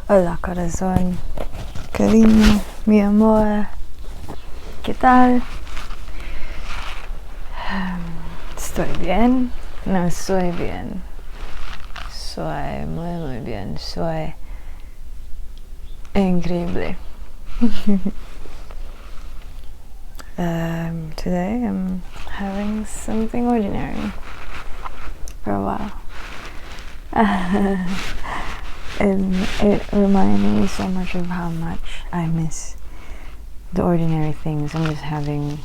Hola corazón, cariño, mi amor, ¿qué tal? ¿Estoy bien? No soy bien. Soy muy bien. Soy increíble. Today I'm having something ordinary for a while. And it reminded me so much of how much I miss the ordinary things. I'm just having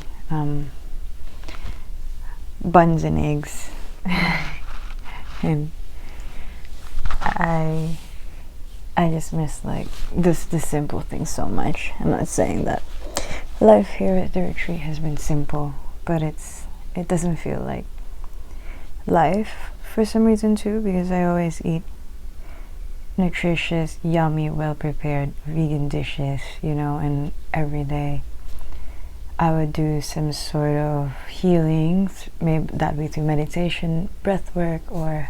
buns and eggs. And I just miss like the simple things so much. I'm not saying that life here at the retreat has been simple, but it doesn't feel like life for some reason too, because I always eat nutritious, yummy, well prepared vegan dishes, and every day I would do some sort of healing, maybe that be through meditation, breath work, or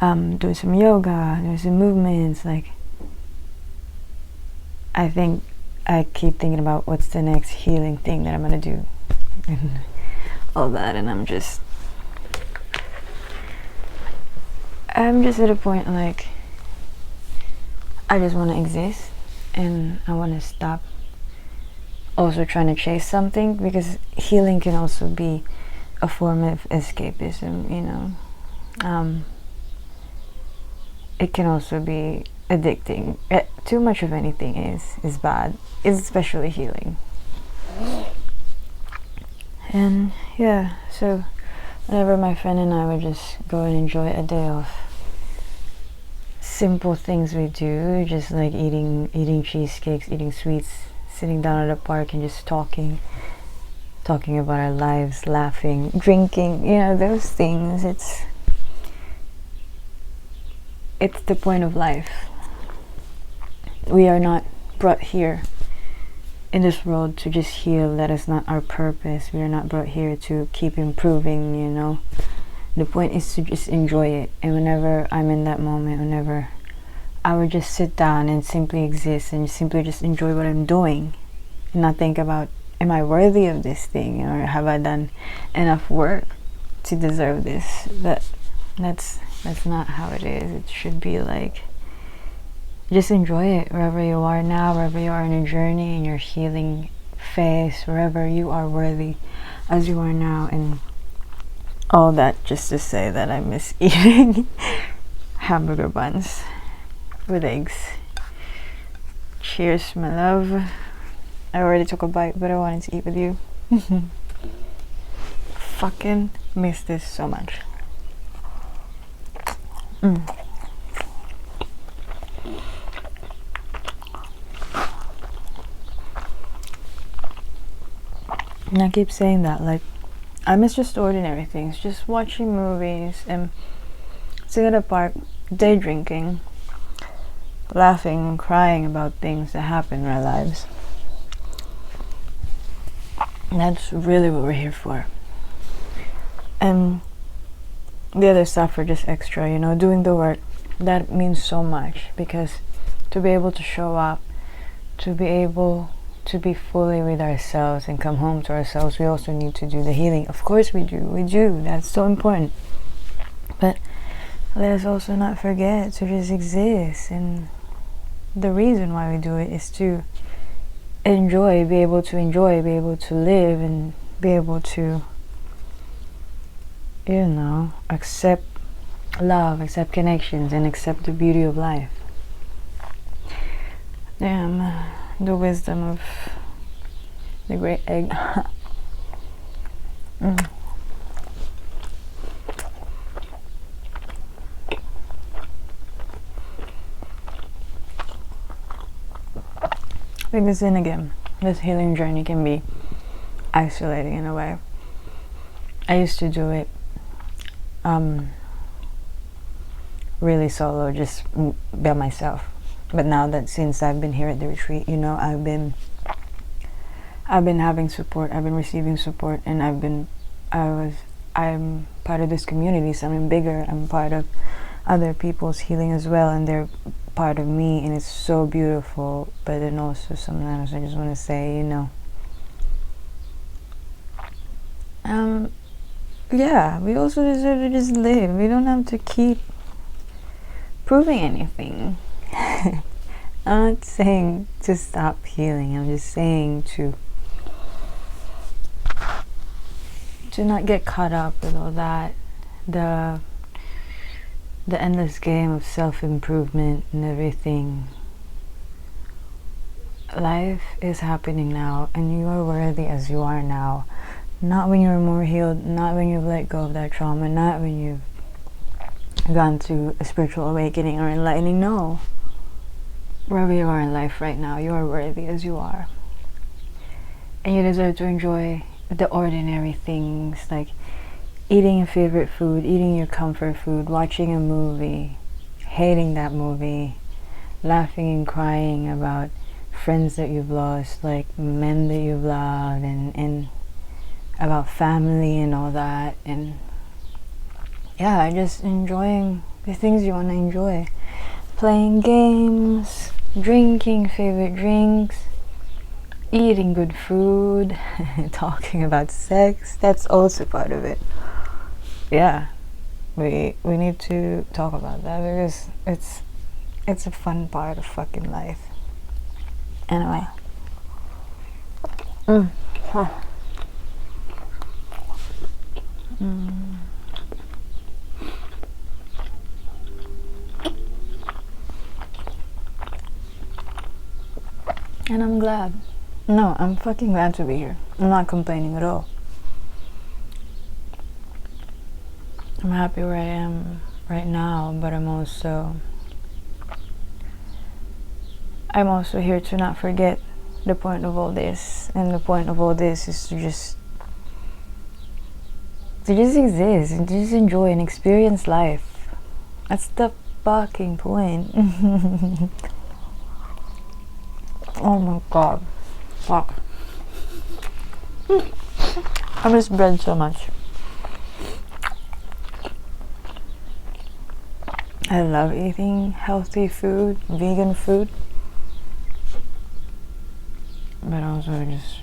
do some yoga, do some movements. Like, I think I keep thinking about what's the next healing thing that I'm gonna do and all that, and I'm just at a point like I just want to exist, and I want to stop also trying to chase something, because healing can also be a form of escapism, it can also be addicting. Too much of anything is bad, especially healing. And yeah, so whenever my friend and I would just go and enjoy a day of simple things we do, just like eating cheesecakes, eating sweets, sitting down at a park and just talking about our lives, laughing, drinking, those things. It's the point of life. We are not brought here in this world to just heal. That is not our purpose. We are not brought here to keep improving, The point is to just enjoy it. And whenever I'm in that moment, whenever I would just sit down and simply exist and simply just enjoy what I'm doing, and not think about, am I worthy of this thing, or have I done enough work to deserve this? That's not how it is. It should be like, just enjoy it wherever you are now, wherever you are in your journey, in your healing phase, wherever you are worthy as you are now. And all that just to say that I miss eating hamburger buns with eggs. Cheers, my love. I already took a bite, but I wanted to eat with you. Fucking miss this so much. And I keep saying that, like, I miss just ordinary things, just watching movies and sitting at a park, day drinking, laughing and crying about things that happen in our lives. And that's really what we're here for. And the other stuff are just extra, doing the work. That means so much, because to be able to show up, to be able to be fully with ourselves and come home to ourselves, we also need to do the healing. Of course we do. That's so important. But let us also not forget to just exist. And the reason why we do it is to enjoy, be able to live, and be able to, accept love, accept connections, and accept the beauty of life. Damn, the wisdom of the great egg. Because then again, this healing journey can be isolating in a way. I used to do it really solo, just by myself. But now that since I've been here at the retreat, I've been having support, I've been receiving support, and I'm part of this community, something bigger. I'm part of other people's healing as well, and they're part of me, and it's so beautiful. But then also sometimes I just want to say, yeah, we also deserve to just live. We don't have to keep proving anything. I'm not saying to stop healing. I'm just saying to not get caught up with all that, the endless game of self-improvement and everything. Life is happening now, and you are worthy as you are now. Not when you're more healed, not when you've let go of that trauma, not when you've gone through a spiritual awakening or enlightening. No. Wherever you are in life right now, you are worthy as you are. And you deserve to enjoy the ordinary things, like eating your favorite food, eating your comfort food, watching a movie, hating that movie, laughing and crying about friends that you've lost, like men that you've loved, and about family and all that. And yeah, just enjoying the things you want to enjoy. Playing games, drinking favorite drinks, eating good food, talking about sex. That's also part of it. Yeah, we need to talk about that, because it's a fun part of fucking life. Anyway. And I'm glad. No, I'm fucking glad to be here. I'm not complaining at all. I'm happy where I am right now, but I'm also here to not forget the point of all this. And the point of all this is to just exist and just enjoy and experience life. That's the fucking point. Oh my god. Fuck. I miss bread so much. I love eating healthy food, vegan food. But also just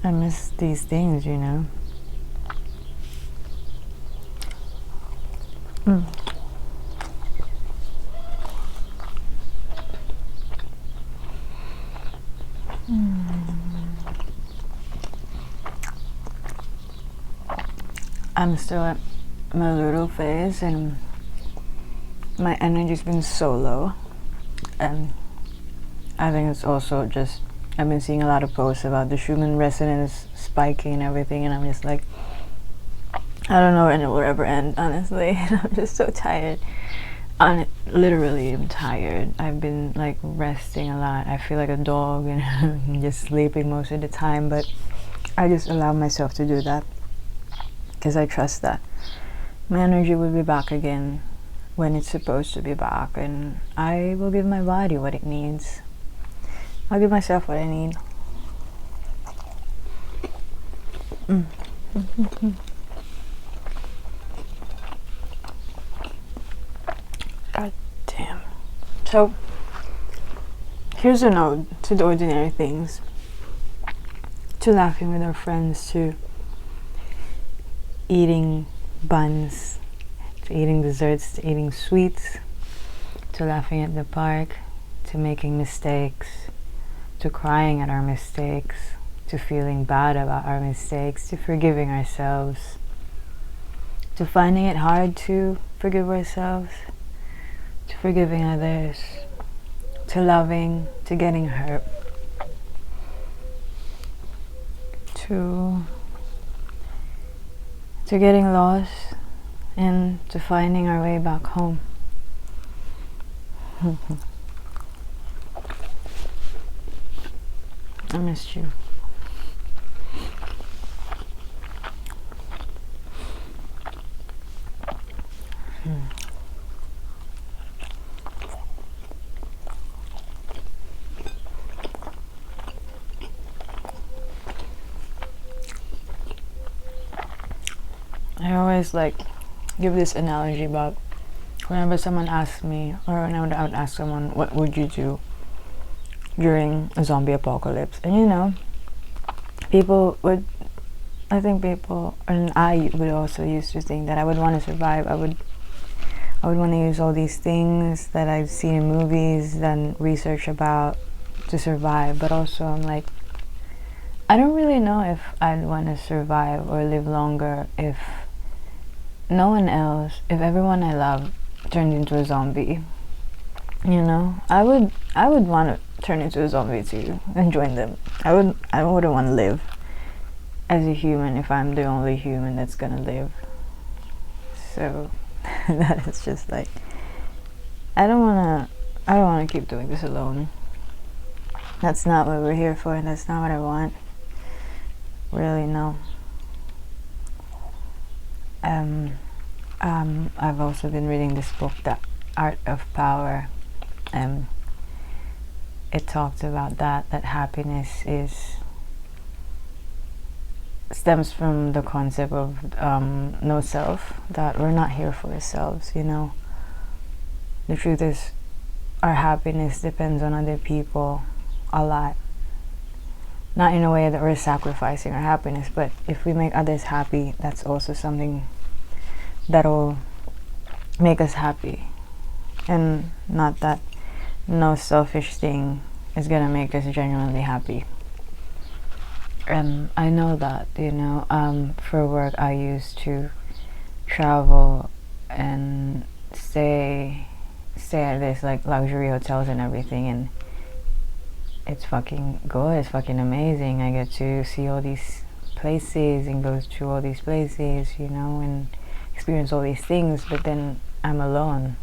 I miss these things, I'm still at my little phase, and my energy's been so low, and I think it's also just I've been seeing a lot of posts about the Schumann resonance spiking and everything, and I'm just like, I don't know when it will ever end, honestly. I'm just so tired. Literally, I'm tired. I've been like resting a lot. I feel like a dog and just sleeping most of the time, but I just allow myself to do that because I trust that my energy will be back again when it's supposed to be back, and I will give my body what it needs. I'll give myself what I need. God damn. So, here's a note to the ordinary things, to laughing with our friends, to eating buns, to eating desserts, to eating sweets, to laughing at the park, to making mistakes, to crying at our mistakes, to feeling bad about our mistakes, to forgiving ourselves, to finding it hard to forgive ourselves, to forgiving others, to loving, to getting hurt, to getting lost, and to finding our way back home. I missed you. I always like give this analogy about whenever someone asks me, or whenever I would ask someone, what would you do during a zombie apocalypse? And you know, people would, I think people, and I would also used to think that I would want to survive. I would want to use all these things that I've seen in movies, done research about to survive. But also I'm like, I don't really know if I'd want to survive or live longer if no one else, if everyone I love turned into a zombie. You know, I would want to turn into a zombie too and join them. I wouldn't want to live as a human if I'm the only human that's gonna live. So that is just like, I don't wanna keep doing this alone. That's not what we're here for, and that's not what I want. Really, no. I've also been reading this book, The Art of Power. It talks about that happiness stems from the concept of no self, that we're not here for ourselves, you know. The truth is, our happiness depends on other people a lot. Not in a way that we're sacrificing our happiness, but if we make others happy, that's also something that'll make us happy. And not that no selfish thing is gonna make us genuinely happy. I know that, you know, for work I used to travel and stay at this like luxury hotels and everything, and it's fucking good, it's fucking amazing. I get to see all these places and go to all these places, you know, and experience all these things, but then I'm alone.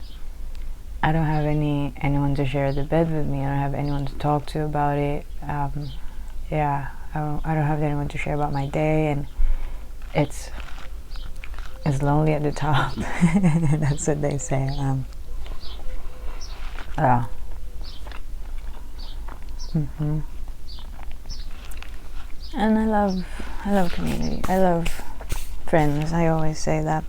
I don't have anyone to share the bed with me. I don't have anyone to talk to about it. Yeah, I don't have anyone to share about my day, and it's lonely at the top. That's what they say. Yeah. And I love community. I love friends. I always say that.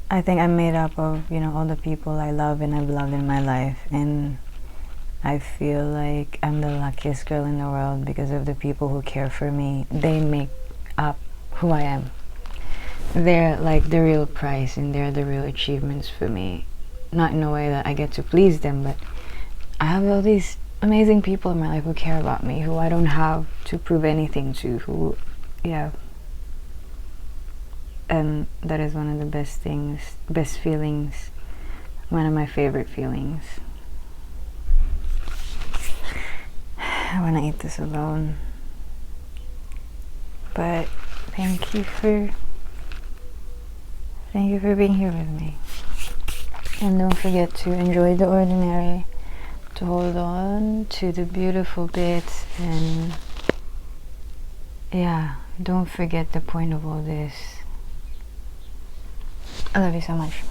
I think I'm made up of, you know, all the people I love and I've loved in my life, and I feel like I'm the luckiest girl in the world because of the people who care for me. They make up who I am. They're like the real price, and they're the real achievements for me. Not in a way that I get to please them, but I have all these amazing people in my life who care about me, who I don't have to prove anything to, who, yeah. And that is one of the best feelings, one of my favorite feelings. I want to eat this alone. But thank you for being here with me. And don't forget to enjoy the ordinary, to hold on to the beautiful bits, and yeah, don't forget the point of all this. I love you so much.